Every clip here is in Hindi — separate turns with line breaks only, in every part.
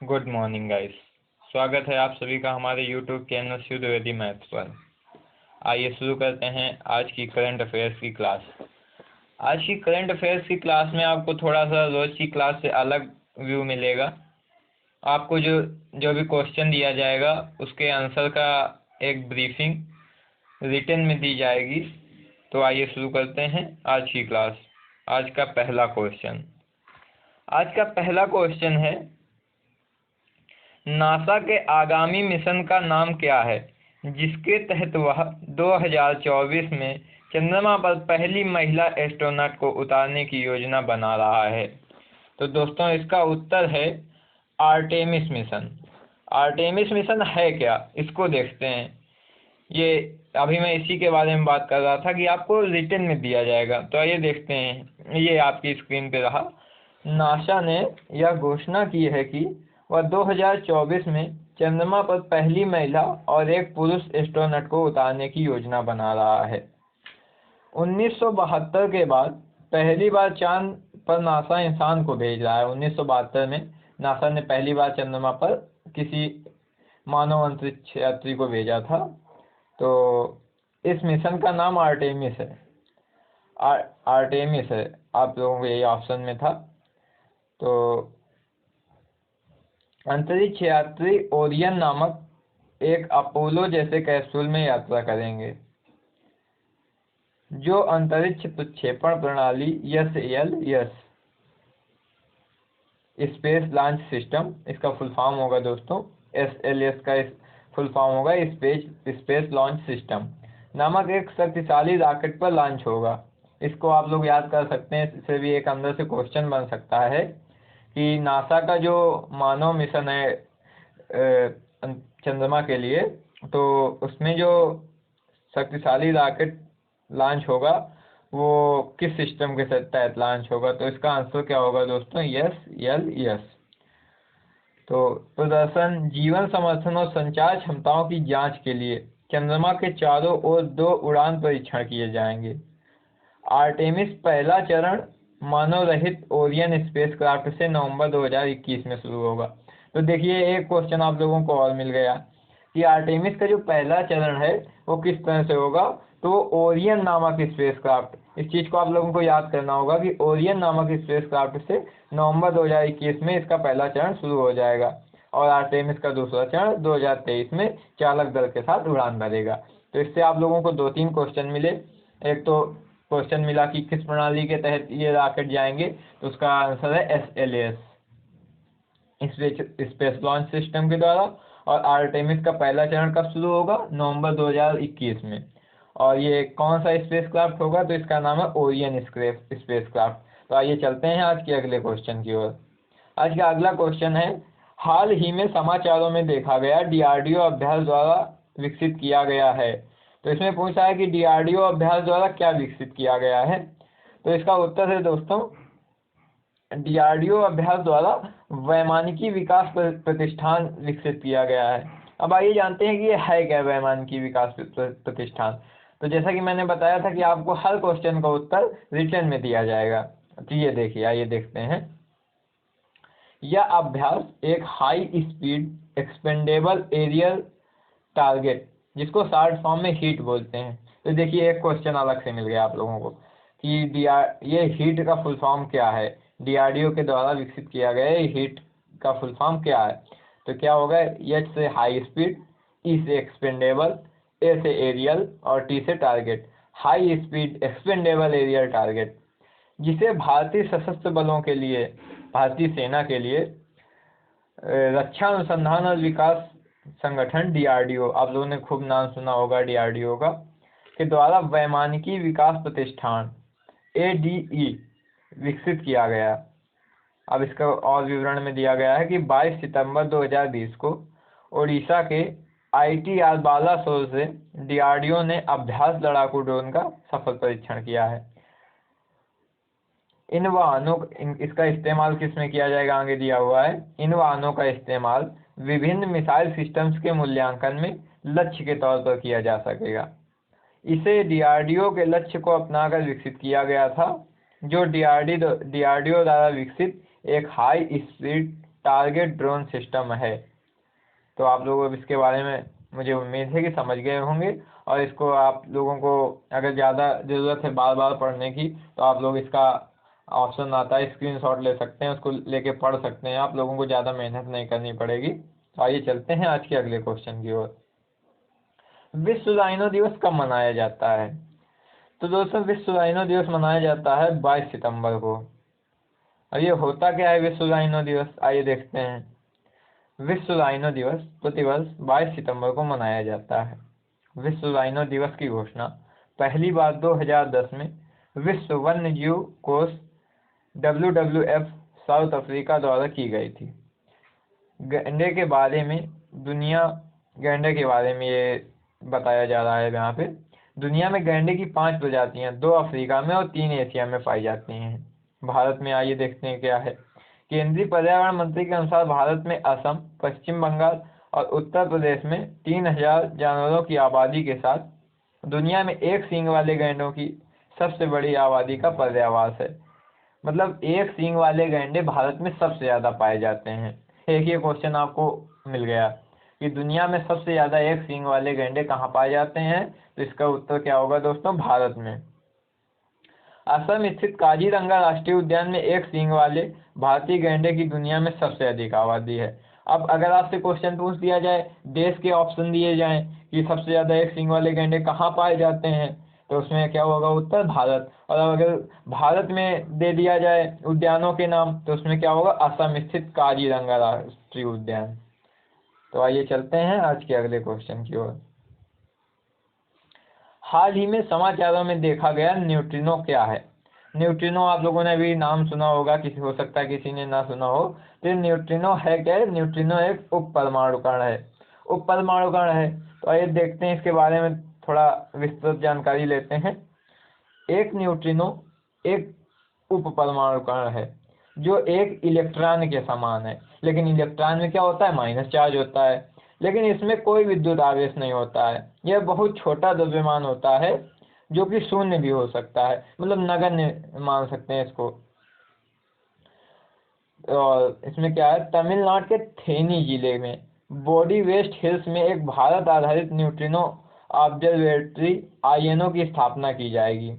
Good morning guys. स्वागत है आप सभी का हमारे यूट्यूब चैनल शुद्ध वेदी मैथ्स पर। आइए शुरू करते हैं आज की करंट अफेयर्स की क्लास। आज की करंट अफेयर्स की क्लास में आपको थोड़ा सा रोज की क्लास से अलग व्यू मिलेगा। आपको जो भी क्वेश्चन दिया जाएगा उसके आंसर का एक ब्रीफिंग रिटन में दी जाएगी। तो आइए शुरू करते हैं आज की क्लास। आज का पहला क्वेश्चन है, नासा के आगामी मिशन का नाम क्या है जिसके तहत वह 2024 में चंद्रमा पर पहली महिला एस्ट्रोनॉट को उतारने की योजना बना रहा है। तो दोस्तों इसका उत्तर है आर्टेमिस मिशन। आर्टेमिस मिशन है क्या, इसको देखते हैं। ये अभी मैं इसी के बारे में बात कर रहा था कि आपको रिटन में दिया जाएगा। तो आइए देखते हैं, ये आपकी स्क्रीन पे रहा। नासा ने यह घोषणा की है कि वह 2024 में चंद्रमा पर पहली महिला और एक पुरुष एस्ट्रोनॉट को उतारने की योजना बना रहा है। 1972 के बाद पहली बार चांद पर नासा इंसान को भेज रहा है। 1972 में नासा ने पहली बार चंद्रमा पर किसी मानव अंतरिक्ष यात्री को भेजा था। तो इस मिशन का नाम आर्टेमिस है। आर्टेमिस है, आप लोगों को यही ऑप्शन में था। तो अंतरिक्ष यात्री ओरियन नामक एक अपोलो जैसे कैप्सूल में यात्रा करेंगे जो अंतरिक्ष प्रक्षेपण प्रणाली SLS स्पेस लॉन्च सिस्टम, इसका फुल फॉर्म होगा दोस्तों, SLS का फुल फॉर्म होगा स्पेस लॉन्च सिस्टम नामक एक शक्तिशाली रॉकेट पर लॉन्च होगा। इसको आप लोग याद कर सकते हैं। इससे भी एक अंदर से क्वेश्चन बन सकता है कि नासा का जो मानव मिशन है चंद्रमा के लिए, तो उसमें जो शक्तिशाली रॉकेट लॉन्च होगा वो किस सिस्टम के तहत लॉन्च होगा। तो इसका आंसर क्या होगा दोस्तों, SLS। तो प्रदर्शन, जीवन समर्थन और संचार क्षमताओं की जांच के लिए चंद्रमा के चारों ओर 2 उड़ान परीक्षण किए जाएंगे। आर्टेमिस पहला चरण मानव रहित ओरियन स्पेसक्राफ्ट से नवंबर 2021 में शुरू होगा। तो देखिए एक क्वेश्चन आप लोगों को और मिल गया कि आर्टेमिस का जो पहला चरण है वो किस तरह से होगा। तो ओरियन नामक स्पेसक्राफ्ट, इस चीज को आप लोगों को याद करना होगा कि ओरियन नामक स्पेसक्राफ्ट से नवंबर 2021 में इसका पहला चरण शुरू हो जाएगा और आर्टेमिस का दूसरा चरण 2023 में चालक दल के साथ उड़ान भरेगा। तो इससे आप लोगों को 2-3 क्वेश्चन मिले। एक तो क्वेश्चन मिला कि किस प्रणाली के तहत ये रॉकेट जाएंगे, तो उसका आंसर है SLS स्पेस लॉन्च सिस्टम के द्वारा। और आर्टेमिस का पहला चरण कब शुरू होगा, नवंबर 2021 में। और ये कौन सा स्पेसक्राफ्ट होगा, तो इसका नाम है ओरियन स्पेसक्राफ्ट। तो आइए चलते हैं आज के अगले क्वेश्चन की ओर। आज का अगला क्वेश्चन है, हाल ही में समाचारों में देखा गया DRDO अभ्यास द्वारा विकसित किया गया है। तो इसमें पूछा है कि DRDO अभ्यास द्वारा क्या विकसित किया गया है। तो इसका उत्तर है दोस्तों, DRDO अभ्यास द्वारा वैमानिकी विकास प्रतिष्ठान विकसित किया गया है। अब आइए जानते हैं कि ये है क्या वैमानिकी विकास प्रतिष्ठान। तो जैसा कि मैंने बताया था कि आपको हर क्वेश्चन का उत्तर रिटन में दिया जाएगा। तो ये देखिए, आइए देखते हैं। यह अभ्यास एक high speed expendable aerial target, जिसको शॉर्ट फॉर्म में हीट बोलते हैं। तो देखिए एक क्वेश्चन अलग से मिल गया आप लोगों को कि ये हीट का फुल फॉर्म क्या है। DRDO के द्वारा विकसित किया गया हीट का फुल फॉर्म क्या है। तो क्या होगा, H से हाई स्पीड, E से एक्सपेंडेबल, A से एरियल और T से target. High speed expendable aerial target, जिसे भारतीय सशस्त्र बलों के लिए, भारतीय सेना के लिए रक्षा अनुसंधान और विकास संगठन DRDO, आप लोगों ने खूब नाम सुना होगा DRDO का, के द्वारा वैमानिकी विकास प्रतिष्ठान ADE विकसित किया गया। अब इसका और विवरण में दिया गया है कि 22 सितंबर 2020 को ओडिशा के ITR बालासोर से DRDO ने अभ्यास लड़ाकू ड्रोन का सफल परीक्षण किया है। इन वाहनों, इसका इस्तेमाल किस में किया जाएगा, आगे दिया हुआ है। इन वाहनों का इस्तेमाल विभिन्न मिसाइल सिस्टम्स के मूल्यांकन में लक्ष्य के तौर पर किया जा सकेगा। इसे DRDO के लक्ष्य को अपनाकर विकसित किया गया था, जो DRDO द्वारा विकसित एक high speed target drone system है। तो आप लोग अब इसके बारे में मुझे उम्मीद है कि समझ गए होंगे, और इसको आप लोगों को अगर ज़्यादा ज़रूरत है बार बार पढ़ने की तो आप लोग इसका ऑप्शन आता है स्क्रीनशॉट ले सकते हैं, उसको लेके पढ़ सकते हैं, आप लोगों को ज़्यादा मेहनत नहीं करनी पड़ेगी। तो आइए चलते हैं आज के अगले क्वेश्चन की ओर। विश्व राइनो दिवस कब मनाया जाता है? तो दोस्तों विश्व राइनो दिवस मनाया जाता है 22 सितंबर को। और ये होता क्या है विश्व राइनो दिवस, आइए देखते हैं। विश्व राइनो दिवस प्रतिवर्ष 22 सितंबर को मनाया जाता है। विश्व राइनो दिवस की घोषणा पहली बार 2010 में विश्व वन्य जीव कोष WWF साउथ अफ्रीका द्वारा की गई थी। गैंडे के बारे में गैंडे के बारे में ये बताया जा रहा है यहाँ पे। दुनिया में गैंडे की 5 प्रजातियां 2 अफ्रीका में और 3 एशिया में पाई जाती हैं। भारत में आइए देखते हैं क्या है। केंद्रीय पर्यावरण मंत्री के अनुसार भारत में असम, पश्चिम बंगाल और उत्तर प्रदेश में 3000 जानवरों की आबादी के साथ दुनिया में एक सींग वाले गैंडों की सबसे बड़ी आबादी का पर्यावास है। मतलब एक सींग वाले गैंडे भारत में सबसे ज़्यादा पाए जाते हैं। एक ये क्वेश्चन आपको मिल गया कि दुनिया में सबसे ज़्यादा एक सींग वाले गैंडे कहाँ पाए जाते हैं, तो इसका उत्तर क्या होगा दोस्तों, भारत में। असम स्थित काजीरंगा राष्ट्रीय उद्यान में एक सींग वाले भारतीय गैंडे की दुनिया में सबसे अधिक आबादी है। अब अगर आपसे क्वेश्चन पूछ दिया जाए, देश के ऑप्शन दिए जाएं कि सबसे ज़्यादा एक सींग वाले गैंडे कहाँ पाए जाते हैं, तो उसमें क्या होगा उत्तर, भारत। और अगर भारत में दे दिया जाए उद्यानों के नाम, तो उसमें क्या होगा, असम स्थित काजीरंगा राष्ट्रीय उद्यान। तो आइए चलते हैं आज के अगले क्वेश्चन की ओर। हाल ही में समाचारों में देखा गया न्यूट्रिनो क्या है? न्यूट्रिनो आप लोगों ने भी नाम सुना होगा, किसी हो सकता है किसी ने ना सुना हो। तो न्यूट्रिनो है क्या है? न्यूट्रिनो एक उप परमाणु कण है। उप परमाणु कण है, तो आइए देखते हैं इसके बारे में, थोड़ा विस्तृत जानकारी लेते हैं। एक न्यूट्रिनो एक उप परमाणु कण है जो एक इलेक्ट्रॉन के समान है, लेकिन इलेक्ट्रॉन में क्या होता है, माइनस चार्ज होता है, लेकिन इसमें कोई विद्युत आवेश नहीं होता है। यह बहुत छोटा द्रव्यमान होता है जो कि शून्य भी हो सकता है, मतलब नगण्य मान सकते हैं इसको। और इसमें क्या है, तमिलनाडु के थेनी जिले में बॉडी वेस्ट हिल्स में एक भारत आधारित न्यूट्रिनो ऑब्जर्वेटरी INO की स्थापना की जाएगी।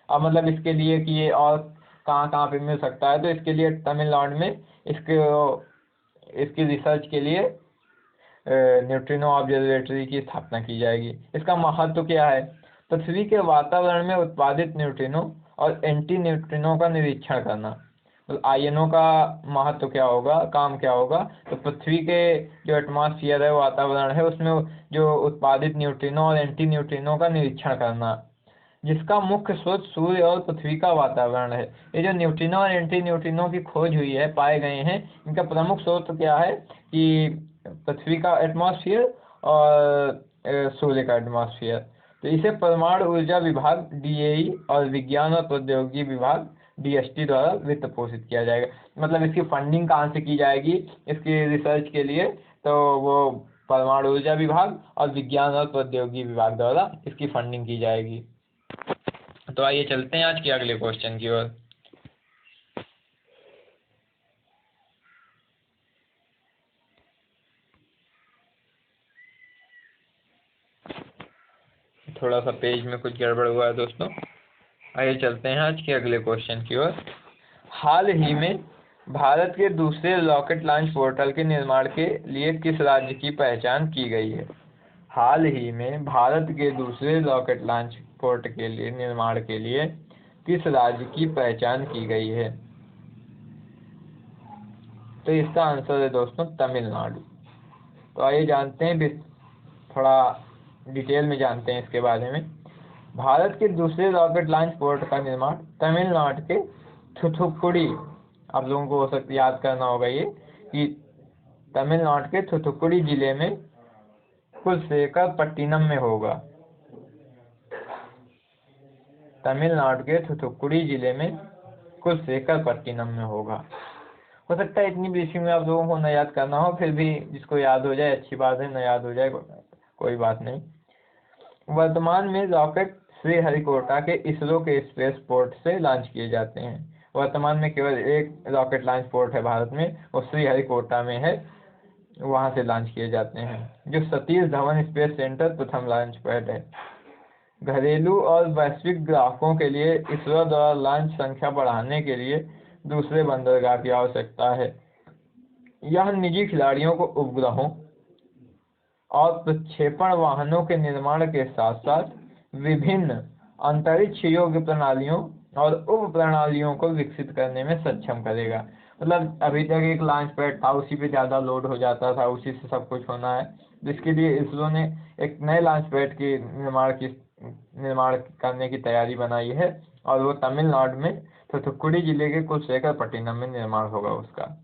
अब मतलब इसके लिए कि ये और कहाँ कहाँ पे मिल सकता है, तो इसके लिए तमिलनाडु में इसकी रिसर्च के लिए न्यूट्रिनो ऑब्जर्वेटरी की स्थापना की जाएगी। इसका महत्व क्या है, पृथ्वी के वातावरण में उत्पादित न्यूट्रिनो और एंटी न्यूट्रिनो का निरीक्षण करना। तो INO का महत्व क्या होगा, काम क्या होगा, तो पृथ्वी के जो एटमॉस्फेयर है, वातावरण है, उसमें जो उत्पादित न्यूट्रिनो और एंटी न्यूट्रिनो का निरीक्षण करना, जिसका मुख्य स्रोत सूर्य और पृथ्वी का वातावरण है। ये जो न्यूट्रिनो और एंटी न्यूट्रिनो की खोज हुई है, पाए गए हैं, इनका प्रमुख स्रोत क्या है कि पृथ्वी का एटमॉस्फेयर और सूर्य का एटमॉस्फेयर। तो इसे परमाणु ऊर्जा विभाग DAE और विज्ञान और प्रौद्योगिकी विभाग DST द्वारा वित्त पोषित किया जाएगा। मतलब इसकी फंडिंग कहाँ से की जाएगी इसकी रिसर्च के लिए, तो वो परमाणु ऊर्जा विभाग और विज्ञान और प्रौद्योगिकी विभाग द्वारा इसकी फंडिंग की जाएगी। तो आइए चलते हैं आज के अगले क्वेश्चन की ओर। थोड़ा सा पेज में कुछ गड़बड़ हुआ है दोस्तों। आइए चलते हैं आज के अगले क्वेश्चन की ओर। हाल ही में भारत के दूसरे रॉकेट लॉन्च पोर्टल के निर्माण के लिए किस राज्य की पहचान की गई है? हाल ही में भारत के दूसरे रॉकेट लॉन्च पोर्ट के लिए निर्माण के लिए किस राज्य की पहचान की गई है? तो इसका आंसर है दोस्तों तमिलनाडु। तो आइए जानते हैं, थोड़ा डिटेल में जानते हैं इसके बारे में। भारत के दूसरे रॉकेट लॉन्च पोर्ट का निर्माण तमिलनाडु के थुथुकुडी, आप लोगों को हो सकता याद करना होगा ये कि तमिलनाडु के थुथुकुडी जिले में कुलशेखरपट्टिनम में होगा। तमिलनाडु के थुथुकुडी जिले में कुलशेखरपट्टिनम में होगा। हो सकता है इतनी ब्रीफिंग में आप लोगों को न याद करना हो, फिर भी जिसको याद हो जाए अच्छी बात है, न याद हो जाए कोई बात नहीं। वर्तमान में रॉकेट श्रीहरिकोटा के इसरो के स्पेस पोर्ट से लॉन्च किए जाते हैं। वर्तमान में केवल एक रॉकेट लॉन्च पोर्ट है भारत में, वो श्रीहरिकोटा में है, वहाँ से लॉन्च किए जाते हैं। जो सतीश धवन स्पेस सेंटर प्रथम लॉन्च पैड है। घरेलू और वैश्विक ग्राहकों के लिए इसरो द्वारा लॉन्च संख्या बढ़ाने के लिए दूसरे बंदरगाह की आवश्यकता है। यह निजी खिलाड़ियों को उपग्रहों और प्रक्षेपण वाहनों के निर्माण के साथ साथ विभिन्न अंतरिक्ष योग्य प्रणालियों और उप प्रणालियों को विकसित करने में सक्षम करेगा। मतलब अभी तक एक लॉन्च पैड था, उसी पे ज़्यादा लोड हो जाता था, उसी से सब कुछ होना है, जिसके लिए इसरो ने एक नए लॉन्च पैड की निर्माण करने की तैयारी बनाई है, और वो तमिलनाडु में थूथुक्कुडी जिले के कुलशेखरपट्टिनम में निर्माण होगा उसका।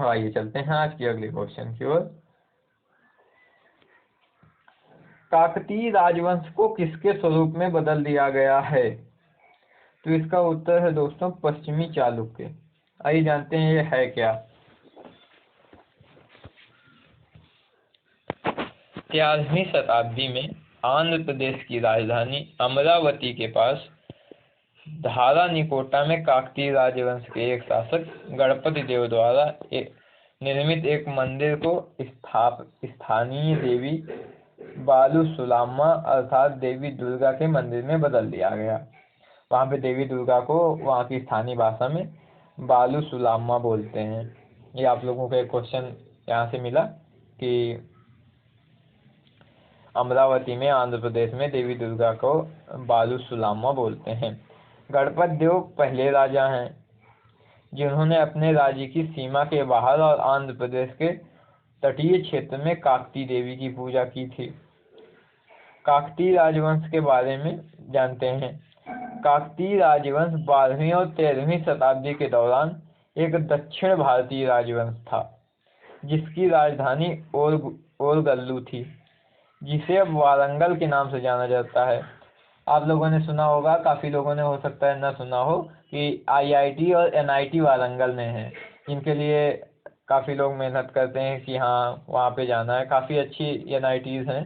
आइए चलते हैं आज की अगले क्वेश्चन की ओर। काकतीय राजवंश को किसके स्वरूप में बदल दिया गया है? तो इसका उत्तर है दोस्तों पश्चिमी चालुक्य। आइए जानते हैं ये है क्या। 13वीं शताब्दी में आंध्र प्रदेश की राजधानी अमरावती के पास धारानिकोटा में काकतीय राजवंश के एक शासक गणपति देव द्वारा निर्मित एक मंदिर को स्थानीय देवी बालुसुलाम्मा अर्थात देवी दुर्गा के मंदिर में बदल दिया गया। वहाँ पे देवी दुर्गा को वहाँ की स्थानीय भाषा में बालुसुलाम्मा बोलते हैं। ये आप लोगों को एक क्वेश्चन यहाँ से मिला कि अमरावती में आंध्र प्रदेश में देवी दुर्गा को बालुसुलाम्मा बोलते हैं। गणपति देव पहले राजा हैं जिन्होंने अपने राज्य की सीमा के बाहर और आंध्र प्रदेश के तटीय क्षेत्र में काकती देवी की पूजा की थी। काकतीय राजवंश के बारे में जानते हैं। काकतीय राजवंश 12वीं और 13वीं शताब्दी के दौरान एक दक्षिण भारतीय राजवंश था जिसकी राजधानी ओरगल्लू थी, जिसे अब वारंगल के नाम से जाना जाता है। आप लोगों ने सुना होगा, काफ़ी लोगों ने हो सकता है ना सुना हो, कि आईआईटी और एनआईटी वारंगल में है, जिनके लिए काफ़ी लोग मेहनत करते हैं कि हाँ वहाँ पे जाना है। काफ़ी अच्छी एनआईटीज़ हैं,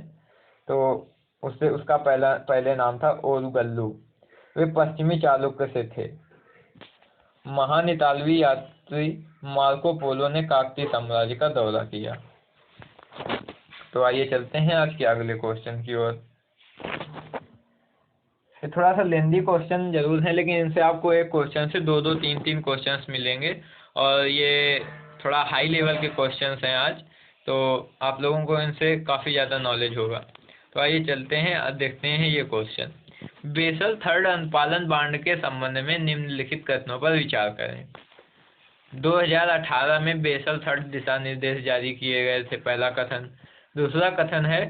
तो उसका पहले नाम था ओरगल्लू। वे पश्चिमी चालुक्य से थे। महान इतालवी यात्री मार्को पोलो ने काकतीय साम्राज्य का दौरा किया। तो आइए चलते हैं आज के अगले क्वेश्चन की ओर। थोड़ा सा लेंदी क्वेश्चन जरूर है, लेकिन इनसे आपको एक क्वेश्चन से दो तीन क्वेश्चंस मिलेंगे, और ये थोड़ा हाई लेवल के क्वेश्चंस हैं आज, तो आप लोगों को इनसे काफ़ी ज़्यादा नॉलेज होगा। तो आइए चलते हैं और देखते हैं ये क्वेश्चन। बेसल थर्ड अनुपालन बांड के संबंध में निम्नलिखित कथनों पर विचार करें। 2018 में बेसल थर्ड दिशा निर्देश जारी किए गए थे, पहला कथन। दूसरा कथन है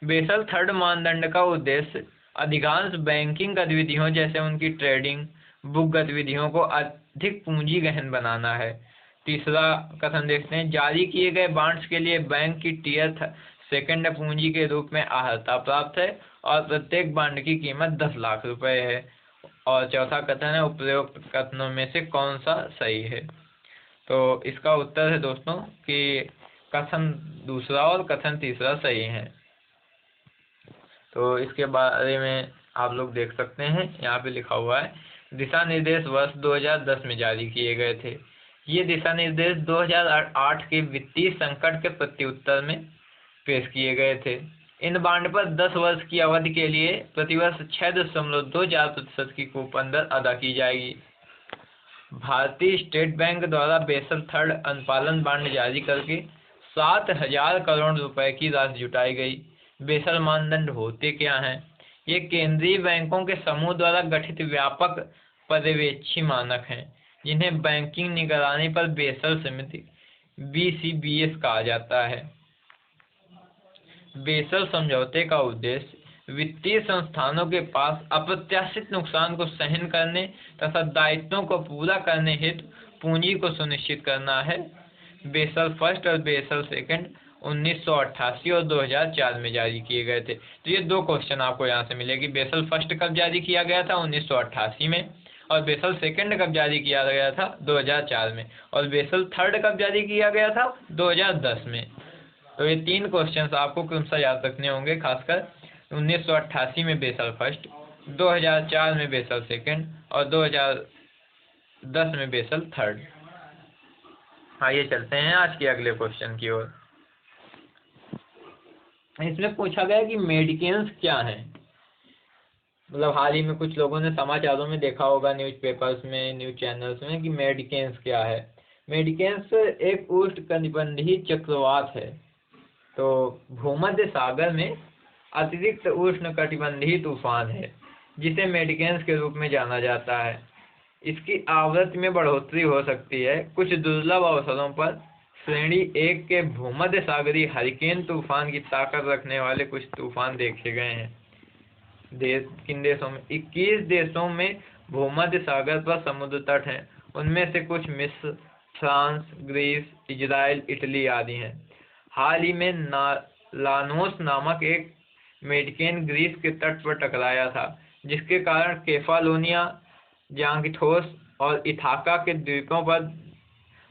बेसल थर्ड मानदंड का उद्देश्य अधिकांश बैंकिंग गतिविधियों जैसे उनकी ट्रेडिंग बुक गतिविधियों को अधिक पूंजी गहन बनाना है। तीसरा कथन देखते हैं, जारी किए गए बॉन्ड्स के लिए बैंक की टियर सेकंड पूंजी के रूप में अर्हता प्राप्त है और प्रत्येक बॉन्ड की कीमत 10 लाख रुपए है। और चौथा कथन है, उपरोक्त कथनों में से कौन सा सही है? तो इसका उत्तर है दोस्तों कि कथन दूसरा और कथन तीसरा सही है। तो इसके बारे में आप लोग देख सकते हैं, यहाँ पे लिखा हुआ है दिशा निर्देश वर्ष 2010 में जारी किए गए थे। ये दिशा निर्देश 2008 के वित्तीय संकट के प्रत्युत्तर में पेश किए गए थे। इन बॉन्ड पर 10 वर्ष की अवधि के लिए प्रतिवर्ष 6.24% की कूपन दर अदा की जाएगी। भारतीय स्टेट बैंक द्वारा बेसल थर्ड अनुपालन बॉन्ड जारी करके 7,000 करोड़ रुपए की राशि जुटाई गई। बेसल मानदंड होते क्या हैं? ये केंद्रीय बैंकों के समूह द्वारा गठित व्यापक पर्यवेक्षी मानक हैं, जिन्हें बैंकिंग निगरानी पर बेसल समिति BCBS कहा जाता है। बेसल समझौते का उद्देश्य वित्तीय संस्थानों के पास अप्रत्याशित नुकसान को सहन करने तथा दायित्वों को पूरा करने हेतु पूंजी को सुनिश्चित करना है। बेसल फर्स्ट और बेसल सेकंड 1988 और 2004 में जारी किए गए थे। तो ये दो क्वेश्चन आपको यहाँ से मिलेगी। बेसल फर्स्ट कब जारी किया गया था? 1988 में। और बेसल सेकंड कब जारी किया गया था? 2004 में। और बेसल थर्ड कब जारी किया गया था? 2010 में। तो ये तीन क्वेश्चंस आपको क्रमशः याद रखने होंगे, खासकर 1988 में बेसल फर्स्ट, 2004 में बेसल सेकंड और 2010 10 में बेसल थर्ड। आइए चलते हैं आज के अगले क्वेश्चन की ओर। इसमें पूछा गया कि मेडिकेन्स क्या है। मतलब हाल ही में कुछ लोगों ने समाचारों में देखा होगा, न्यूज़पेपर्स में, न्यूज़ चैनल्स में, कि मेडिकेन्स क्या है। मेडिकेन्स एक उष्णकटिबंधीय चक्रवात है। तो भूमध्य सागर में अतिरिक्त उष्णकटिबंधीय तूफान है जिसे मेडिकेन्स के रूप में जाना जाता है। इसकी आवृत्ति में बढ़ोतरी हो सकती है। कुछ दुर्लभ अवसरों पर श्रेणी 1 के भूमध्य सागरीय हरिकेन तूफान की ताकत रखने वाले कुछ तूफान देखे गए हैं। किन देशों में? 21 देशों में भूमध्य सागर पर समुद्र तट हैं। उनमें से कुछ मिस्र, फ्रांस, ग्रीस, इजराइल, इटली आदि हैं। हाल ही में लानोस नामक एक मेडिकेन ग्रीस के तट पर टकराया था, जिसके कारण केफालोनिया, जांगिथोस और इथाका के द्वीपों पर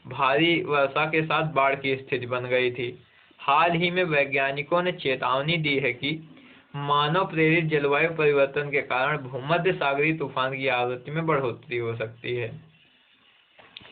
भारी वर्षा के साथ बाढ़ की स्थिति बन गई थी। हाल ही में वैज्ञानिकों ने चेतावनी दी है कि मानव प्रेरित जलवायु परिवर्तन के कारण भूमध्य सागरीय तूफान की आवृत्ति में बढ़ोतरी हो सकती है।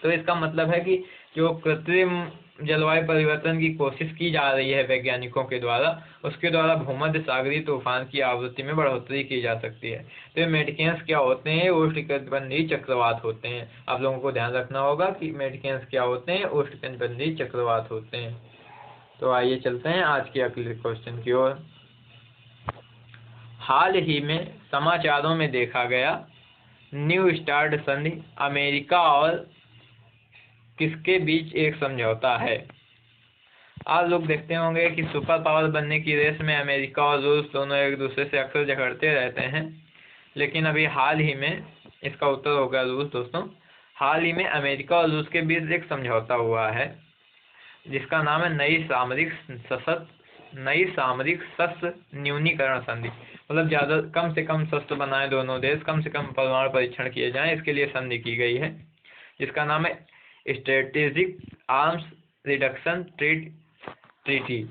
तो इसका मतलब है कि जो कृत्रिम जलवायु परिवर्तन की कोशिश की जा रही है वैज्ञानिकों के द्वारा, उसके द्वारा भूमध्य सागरीय तूफान की आवृत्ति में बढ़ोतरी की जा सकती है। तो ये मेडिकेन्स क्या होते हैं? उष्णकटिबंधीय चक्रवात होते हैं। आप लोगों को ध्यान रखना होगा कि मेडिकेन्स क्या होते हैं? उष्णकटिबंधीय चक्रवात होते हैं। तो आइए चलते हैं आज के अगले क्वेश्चन की ओर। हाल ही में समाचारों में देखा गया न्यू स्टार्ट संधि अमेरिका और किसके बीच एक समझौता है? आप लोग देखते होंगे कि सुपर पावर बनने की रेस में अमेरिका और रूस दोनों एक दूसरे से अक्सर झगड़ते रहते हैं, लेकिन अभी हाल ही में इसका उत्तर होगा रूस। दोस्तों, हाल ही में अमेरिका और रूस के बीच एक समझौता हुआ है जिसका नाम है नई सामरिक शस्त्र न्यूनीकरण संधि। मतलब ज़्यादा कम से कम शस्त्र बनाए दोनों देश, कम से कम परमाणु परीक्षण किए जाएं, इसके लिए संधि की गई है, जिसका नाम है स्ट्रेटेजिक आर्म्स रिडक्शन ट्रीटी।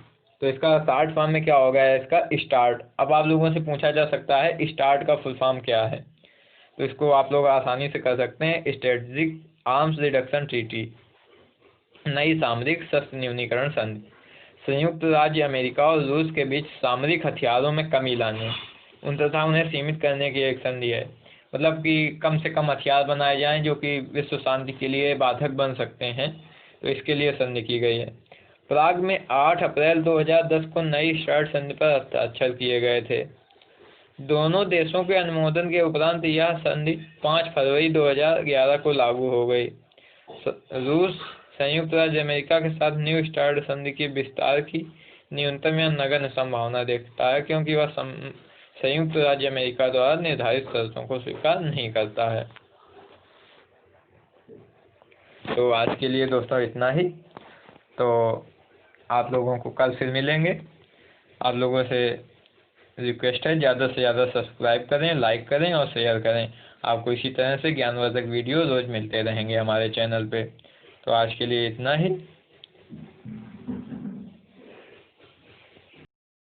तो इसका शॉर्ट फॉर्म में क्या होगा? इसका स्टार्ट। अब आप लोगों से पूछा जा सकता है स्टार्ट का फुल फॉर्म क्या है, तो इसको आप लोग आसानी से कर सकते हैं। स्ट्रेटेजिक आर्म्स रिडक्शन ट्रीटी, नई सामरिक शस्त्र न्यूनीकरण संधि। संयुक्त राज्य अमेरिका और रूस के बीच सामरिक हथियारों में कमी लाने तथा उन्हें सीमित करने की एक संधि है। मतलब कि कम से कम हथियार बनाए जाएं जो कि विश्व शांति के लिए बाधक बन सकते हैं, तो इसके लिए संधि की गई है। प्राग में 8 अप्रैल 2010 को नई स्टार्ट संधि पर हस्ताक्षर किए गए थे। दोनों देशों के अनुमोदन के उपरांत यह संधि 5 फरवरी 2011 को लागू हो गई। रूस संयुक्त राज्य अमेरिका के साथ न्यू स्टार्ट संधि के विस्तार की न्यूनतम या नगण्य संभावना देखता है, क्योंकि वह संयुक्त राज्य अमेरिका द्वारा निर्धारित शर्तों को स्वीकार नहीं करता है। तो आज के लिए दोस्तों इतना ही। तो आप लोगों को कल फिर मिलेंगे। आप लोगों से रिक्वेस्ट है ज़्यादा से ज़्यादा सब्सक्राइब करें, लाइक करें और शेयर करें। आपको इसी तरह से ज्ञानवर्धक वीडियो रोज़ मिलते रहेंगे हमारे चैनल पे। तो आज के लिए इतना ही।